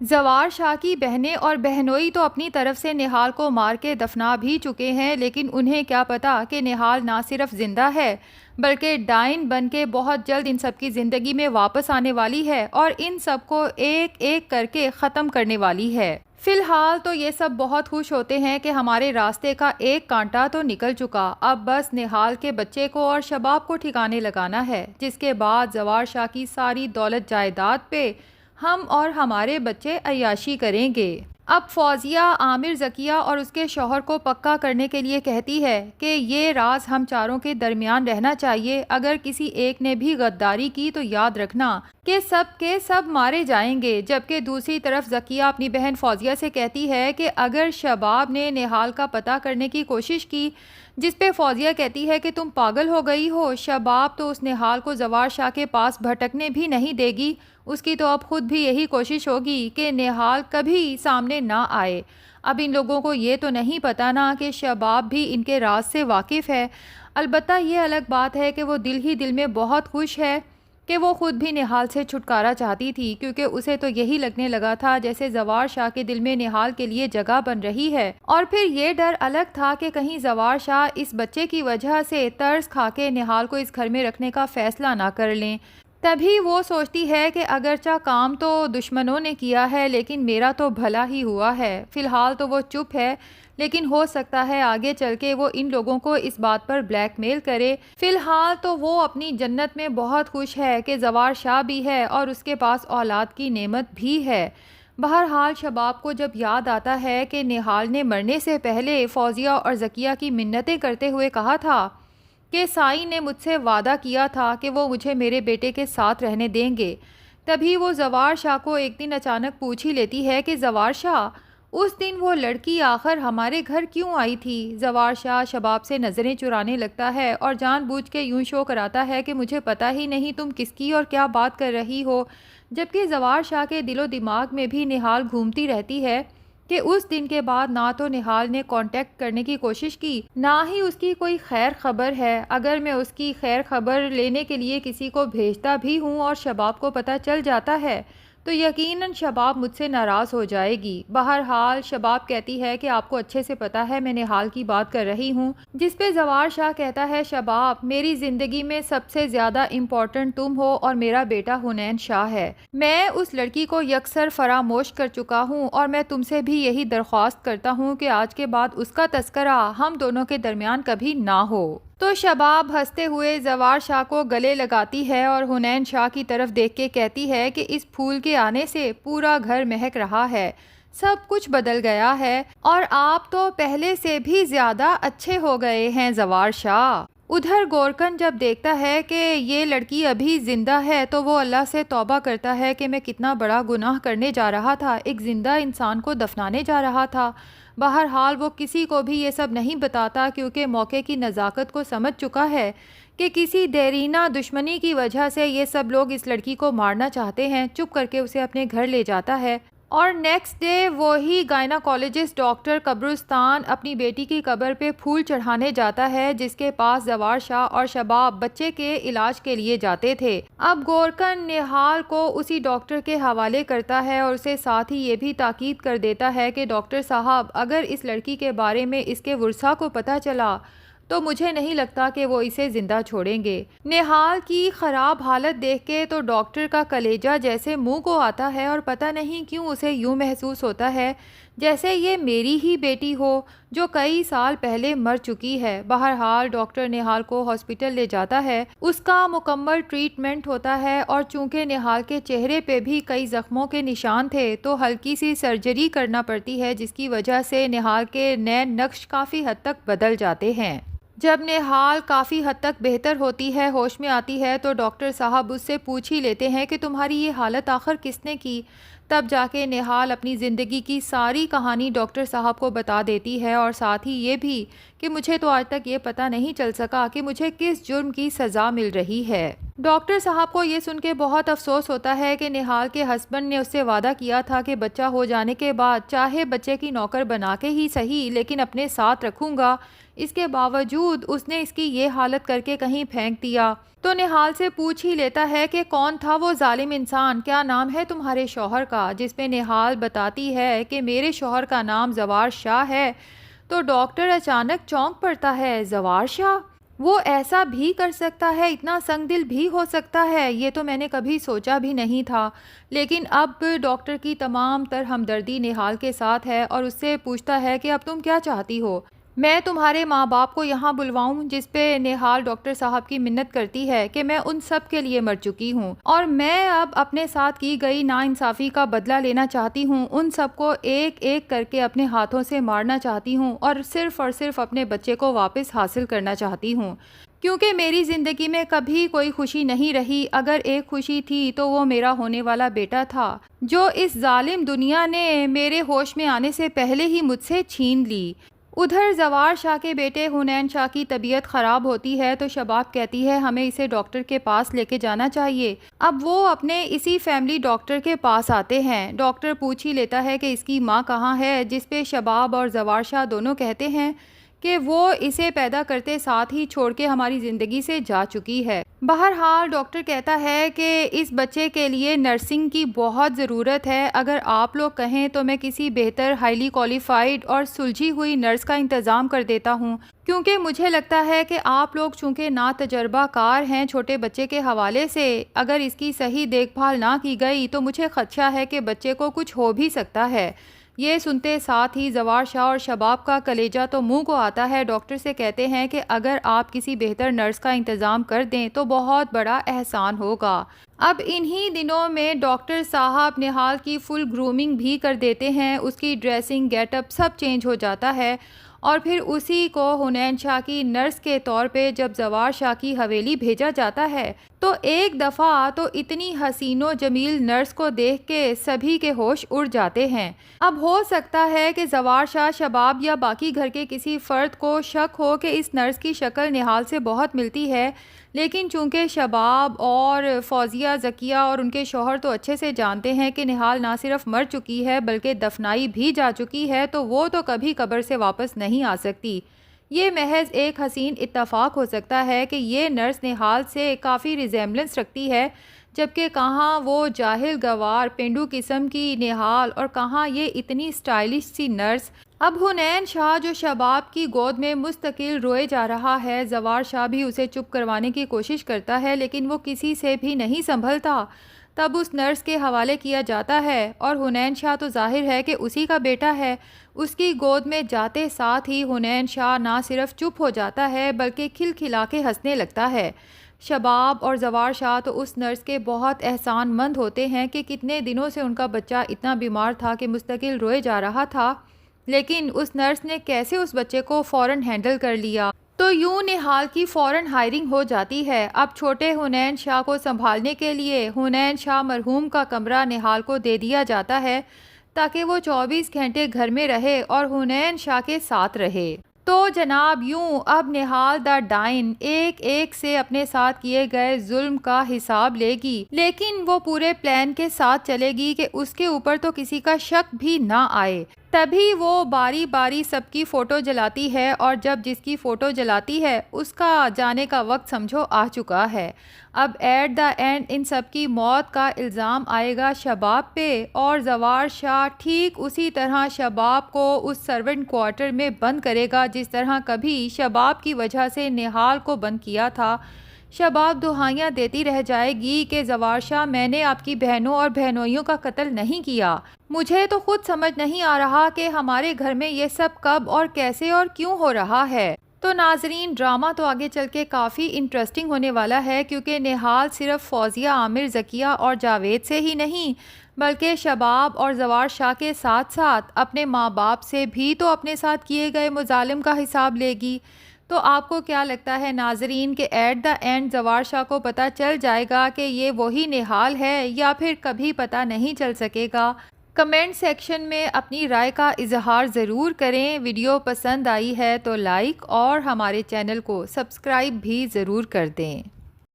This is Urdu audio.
زوار شاہ کی بہنیں اور بہنوئی تو اپنی طرف سے نہال کو مار کے دفنا بھی چکے ہیں، لیکن انہیں کیا پتا کہ نہال نہ صرف زندہ ہے بلکہ ڈائن بن کے بہت جلد ان سب کی زندگی میں واپس آنے والی ہے اور ان سب کو ایک ایک کر کے ختم کرنے والی ہے۔ فی الحال تو یہ سب بہت خوش ہوتے ہیں کہ ہمارے راستے کا ایک کانٹا تو نکل چکا، اب بس نہال کے بچے کو اور شباب کو ٹھکانے لگانا ہے، جس کے بعد زوار شاہ کی ساری دولت جائیداد پہ ہم اور ہمارے بچے عیاشی کریں گے۔ اب فوزیہ عامر ذکیہ اور اس کے شوہر کو پکا کرنے کے لیے کہتی ہے کہ یہ راز ہم چاروں کے درمیان رہنا چاہیے، اگر کسی ایک نے بھی غداری کی تو یاد رکھنا کہ سب کے سب مارے جائیں گے، جبکہ دوسری طرف ذکیہ اپنی بہن فوزیہ سے کہتی ہے کہ اگر شباب نے نہال کا پتہ کرنے کی کوشش کی، جس پہ فوزیہ کہتی ہے کہ تم پاگل ہو گئی ہو، شباب تو اس نہال کو زوار شاہ کے پاس بھٹکنے بھی نہیں دے گی، اس کی تو اب خود بھی یہی کوشش ہوگی کہ نہال کبھی سامنے نہ آئے۔ اب ان لوگوں کو یہ تو نہیں پتا نا کہ شباب بھی ان کے راز سے واقف ہے۔ البتہ یہ الگ بات ہے کہ وہ دل ہی دل میں بہت خوش ہے کہ وہ خود بھی نہال سے چھٹکارا چاہتی تھی، کیونکہ اسے تو یہی لگنے لگا تھا جیسے زوار شاہ کے دل میں نہال کے لیے جگہ بن رہی ہے، اور پھر یہ ڈر الگ تھا کہ کہیں زوار شاہ اس بچے کی وجہ سے ترس کھا کے نہال کو اس گھر میں رکھنے کا فیصلہ نہ کر لیں۔ تبھی وہ سوچتی ہے کہ اگرچہ کام تو دشمنوں نے کیا ہے لیکن میرا تو بھلا ہی ہوا ہے۔ فی الحال تو وہ چپ ہے، لیکن ہو سکتا ہے آگے چل کے وہ ان لوگوں کو اس بات پر بلیک میل کرے۔ فی الحال تو وہ اپنی جنت میں بہت خوش ہے کہ زوار شاہ بھی ہے اور اس کے پاس اولاد کی نعمت بھی ہے۔ بہرحال شباب کو جب یاد آتا ہے کہ نہال نے مرنے سے پہلے فوزیہ اور ذکیہ کی منتیں کرتے ہوئے کہا تھا کہ سائی نے مجھ سے وعدہ کیا تھا کہ وہ مجھے میرے بیٹے کے ساتھ رہنے دیں گے، تبھی وہ زوار شاہ کو ایک دن اچانک پوچھ ہی لیتی ہے کہ زوار شاہ، اس دن وہ لڑکی آخر ہمارے گھر کیوں آئی تھی؟ زوار شاہ شباب سے نظریں چرانے لگتا ہے اور جان بوجھ کے یوں شو کراتا ہے کہ مجھے پتہ ہی نہیں تم کس کی اور کیا بات کر رہی ہو، جبکہ زوار شاہ کے دل و دماغ میں بھی نہال گھومتی رہتی ہے کہ اس دن کے بعد نہ تو نہال نے کانٹیکٹ کرنے کی کوشش کی، نہ ہی اس کی کوئی خیر خبر ہے۔ اگر میں اس کی خیر خبر لینے کے لیے کسی کو بھیجتا بھی ہوں اور شباب کو پتہ چل جاتا ہے تو یقیناً شباب مجھ سے ناراض ہو جائے گی۔ بہرحال شباب کہتی ہے کہ آپ کو اچھے سے پتہ ہے میں نہال کی بات کر رہی ہوں، جس پہ زوار شاہ کہتا ہے شباب، میری زندگی میں سب سے زیادہ امپورٹنٹ تم ہو اور میرا بیٹا حنین شاہ ہے۔ میں اس لڑکی کو یکسر فراموش کر چکا ہوں اور میں تم سے بھی یہی درخواست کرتا ہوں کہ آج کے بعد اس کا تذکرہ ہم دونوں کے درمیان کبھی نہ ہو۔ تو شباب ہنستے ہوئے زوار شاہ کو گلے لگاتی ہے اور حنین شاہ کی طرف دیکھ کے کہتی ہے کہ اس پھول کے آنے سے پورا گھر مہک رہا ہے، سب کچھ بدل گیا ہے اور آپ تو پہلے سے بھی زیادہ اچھے ہو گئے ہیں زوار شاہ۔ ادھر گورکن جب دیکھتا ہے کہ یہ لڑکی ابھی زندہ ہے تو وہ اللہ سے توبہ کرتا ہے کہ میں کتنا بڑا گناہ کرنے جا رہا تھا، ایک زندہ انسان کو دفنانے جا رہا تھا۔ بہرحال وہ کسی کو بھی یہ سب نہیں بتاتا کیونکہ موقع کی نزاکت کو سمجھ چکا ہے کہ کسی دیرینہ دشمنی کی وجہ سے یہ سب لوگ اس لڑکی کو مارنا چاہتے ہیں۔ چپ کر کے اسے اپنے گھر لے جاتا ہے اور نیکسٹ ڈے وہی گائناکالوجسٹ ڈاکٹر قبرستان اپنی بیٹی کی قبر پہ پھول چڑھانے جاتا ہے، جس کے پاس زوار شاہ اور شباب بچے کے علاج کے لیے جاتے تھے۔ اب گورکن نہال کو اسی ڈاکٹر کے حوالے کرتا ہے اور اسے ساتھ ہی یہ بھی تاکید کر دیتا ہے کہ ڈاکٹر صاحب، اگر اس لڑکی کے بارے میں اس کے ورثاء کو پتہ چلا تو مجھے نہیں لگتا کہ وہ اسے زندہ چھوڑیں گے۔ نہال کی خراب حالت دیکھ کے تو ڈاکٹر کا کلیجہ جیسے منہ کو آتا ہے اور پتہ نہیں کیوں اسے یوں محسوس ہوتا ہے جیسے یہ میری ہی بیٹی ہو جو کئی سال پہلے مر چکی ہے۔ بہرحال ڈاکٹر نہال کو ہاسپٹل لے جاتا ہے، اس کا مکمل ٹریٹمنٹ ہوتا ہے اور چونکہ نہال کے چہرے پہ بھی کئی زخموں کے نشان تھے تو ہلکی سی سرجری کرنا پڑتی ہے، جس کی وجہ سے نہال کے نین نقش کافی حد تک بدل جاتے ہیں۔ جب نہال کافی حد تک بہتر ہوتی ہے، ہوش میں آتی ہے تو ڈاکٹر صاحب اس سے پوچھ ہی لیتے ہیں کہ تمہاری یہ حالت آخر کس نے کی؟ تب جا کے نہال اپنی زندگی کی ساری کہانی ڈاکٹر صاحب کو بتا دیتی ہے اور ساتھ ہی یہ بھی کہ مجھے تو آج تک یہ پتہ نہیں چل سکا کہ مجھے کس جرم کی سزا مل رہی ہے۔ ڈاکٹر صاحب کو یہ سن کے بہت افسوس ہوتا ہے کہ نہال کے ہسبینڈ نے اس سے وعدہ کیا تھا کہ بچہ ہو جانے کے بعد چاہے بچے کی نوکر بنا کے ہی صحیح لیکن اپنے ساتھ رکھوں گا، اس کے باوجود اس نے اس کی یہ حالت کر کے کہیں پھینک دیا۔ تو نہال سے پوچھ ہی لیتا ہے کہ کون تھا وہ ظالم انسان، کیا نام ہے تمہارے شوہر کا، جس پہ نہال بتاتی ہے کہ میرے شوہر کا نام زوار شاہ ہے۔ تو ڈاکٹر اچانک چونک پڑتا ہے، زوار شاہ؟ وہ ایسا بھی کر سکتا ہے، اتنا سنگ دل بھی ہو سکتا ہے؟ یہ تو میں نے کبھی سوچا بھی نہیں تھا۔ لیکن اب ڈاکٹر کی تمام تر ہمدردی نہال کے ساتھ ہے اور اس سے پوچھتا ہے کہ اب تم کیا چاہتی ہو؟ میں تمہارے ماں باپ کو یہاں بلواؤں؟ جس پہ نہال ڈاکٹر صاحب کی منت کرتی ہے کہ میں ان سب کے لیے مر چکی ہوں اور میں اب اپنے ساتھ کی گئی ناانصافی کا بدلہ لینا چاہتی ہوں، ان سب کو ایک ایک کر کے اپنے ہاتھوں سے مارنا چاہتی ہوں اور صرف اپنے بچے کو واپس حاصل کرنا چاہتی ہوں، کیونکہ میری زندگی میں کبھی کوئی خوشی نہیں رہی۔ اگر ایک خوشی تھی تو وہ میرا ہونے والا بیٹا تھا، جو اس ظالم دنیا نے میرے ہوش میں آنے سے پہلے ہی مجھ سے چھین لی۔ ادھر زوار شاہ کے بیٹے حنین شاہ کی طبیعت خراب ہوتی ہے تو شباب کہتی ہے ہمیں اسے ڈاکٹر کے پاس لے کے جانا چاہیے۔ اب وہ اپنے اسی فیملی ڈاکٹر کے پاس آتے ہیں۔ ڈاکٹر پوچھ ہی لیتا ہے کہ اس کی ماں کہاں ہے، جس پہ شباب اور زوار شاہ دونوں کہتے ہیں کہ وہ اسے پیدا کرتے ساتھ ہی چھوڑ کے ہماری زندگی سے جا چکی ہے۔ بہرحال ڈاکٹر کہتا ہے کہ اس بچے کے لیے نرسنگ کی بہت ضرورت ہے، اگر آپ لوگ کہیں تو میں کسی بہتر ہائیلی کوالیفائڈ اور سلجھی ہوئی نرس کا انتظام کر دیتا ہوں، کیونکہ مجھے لگتا ہے کہ آپ لوگ چونکہ ناتجربہ کار ہیں چھوٹے بچے کے حوالے سے، اگر اس کی صحیح دیکھ بھال نہ کی گئی تو مجھے خدشہ ہے کہ بچے کو کچھ ہو بھی سکتا ہے۔ یہ سنتے ساتھ ہی زوار شاہ اور شباب کا کلیجہ تو منہ کو آتا ہے۔ ڈاکٹر سے کہتے ہیں کہ اگر آپ کسی بہتر نرس کا انتظام کر دیں تو بہت بڑا احسان ہوگا۔ اب انہی دنوں میں ڈاکٹر صاحب نہال کی فل گرومنگ بھی کر دیتے ہیں، اس کی ڈریسنگ گیٹ اپ سب چینج ہو جاتا ہے اور پھر اسی کو حنین شاہ کی نرس کے طور پہ جب زوار شاہ کی حویلی بھیجا جاتا ہے تو ایک دفعہ تو اتنی حسین و جمیل نرس کو دیکھ کے سبھی کے ہوش اڑ جاتے ہیں۔ اب ہو سکتا ہے کہ زوار شاہ، شباب یا باقی گھر کے کسی فرد کو شک ہو کہ اس نرس کی شکل نہال سے بہت ملتی ہے، لیکن چونکہ شباب اور فوزیہ، ذکیہ اور ان کے شوہر تو اچھے سے جانتے ہیں کہ نہال نہ صرف مر چکی ہے بلکہ دفنائی بھی جا چکی ہے، تو وہ تو کبھی قبر سے واپس نہیں آ سکتی۔ یہ محض ایک حسین اتفاق ہو سکتا ہے کہ یہ نرس نہال سے کافی ریزیمبلنس رکھتی ہے، جبکہ کہاں وہ جاہل گوار پینڈو قسم کی نہال اور کہاں یہ اتنی سٹائلش سی نرس۔ اب حنین شاہ جو شباب کی گود میں مستقل روئے جا رہا ہے، زوار شاہ بھی اسے چپ کروانے کی کوشش کرتا ہے لیکن وہ کسی سے بھی نہیں سنبھلتا۔ تب اس نرس کے حوالے کیا جاتا ہے اور حنین شاہ تو ظاہر ہے کہ اسی کا بیٹا ہے۔ اس کی گود میں جاتے ساتھ ہی حنین شاہ نہ صرف چپ ہو جاتا ہے بلکہ کھلکھلا کے ہنسنے لگتا ہے۔ شباب اور زوار شاہ تو اس نرس کے بہت احسان مند ہوتے ہیں کہ کتنے دنوں سے ان کا بچہ اتنا بیمار تھا کہ مستقل روئے جا رہا تھا، لیکن اس نرس نے کیسے اس بچے کو فوراً ہینڈل کر لیا۔ تو یوں نہال کی فوراً ہائرنگ ہو جاتی ہے۔ اب چھوٹے حنین شاہ کو سنبھالنے کے لیے حنین شاہ مرحوم کا کمرہ نہال کو دے دیا جاتا ہے تاکہ وہ 24 گھنٹے گھر میں رہے اور حنین شاہ کے ساتھ رہے۔ تو جناب یوں اب نہال دا ڈائن ایک ایک سے اپنے ساتھ کیے گئے ظلم کا حساب لے گی، لیکن وہ پورے پلان کے ساتھ چلے گی کہ اس کے اوپر تو کسی کا شک بھی نہ آئے۔ تبھی وہ باری باری سب کی فوٹو جلاتی ہے اور جب جس کی فوٹو جلاتی ہے اس کا جانے کا وقت سمجھو آ چکا ہے۔ اب ایٹ دا اینڈ ان سب کی موت کا الزام آئے گا شباب پہ اور زوار شاہ ٹھیک اسی طرح شباب کو اس سرونٹ کوارٹر میں بند کرے گا جس طرح کبھی شباب کی وجہ سے نہال کو بند کیا تھا۔ شباب دہائیاں دیتی رہ جائے گی کہ زوار شاہ میں نے آپ کی بہنوں اور بہنوئیوں کا قتل نہیں کیا، مجھے تو خود سمجھ نہیں آ رہا کہ ہمارے گھر میں یہ سب کب اور کیسے اور کیوں ہو رہا ہے۔ تو ناظرین ڈرامہ تو آگے چل کے کافی انٹرسٹنگ ہونے والا ہے، کیونکہ نہال صرف فوزیہ، عامر، ذکیہ اور جاوید سے ہی نہیں بلکہ شباب اور زوار شاہ کے ساتھ ساتھ اپنے ماں باپ سے بھی تو اپنے ساتھ کیے گئے مظالم کا حساب لے گی۔ تو آپ کو کیا لگتا ہے ناظرین کہ ایٹ دا اینڈ زوار شاہ کو پتہ چل جائے گا کہ یہ وہی نہال ہے یا پھر کبھی پتہ نہیں چل سکے گا؟ کمنٹ سیکشن میں اپنی رائے کا اظہار ضرور کریں۔ ویڈیو پسند آئی ہے تو لائک اور ہمارے چینل کو سبسکرائب بھی ضرور کر دیں۔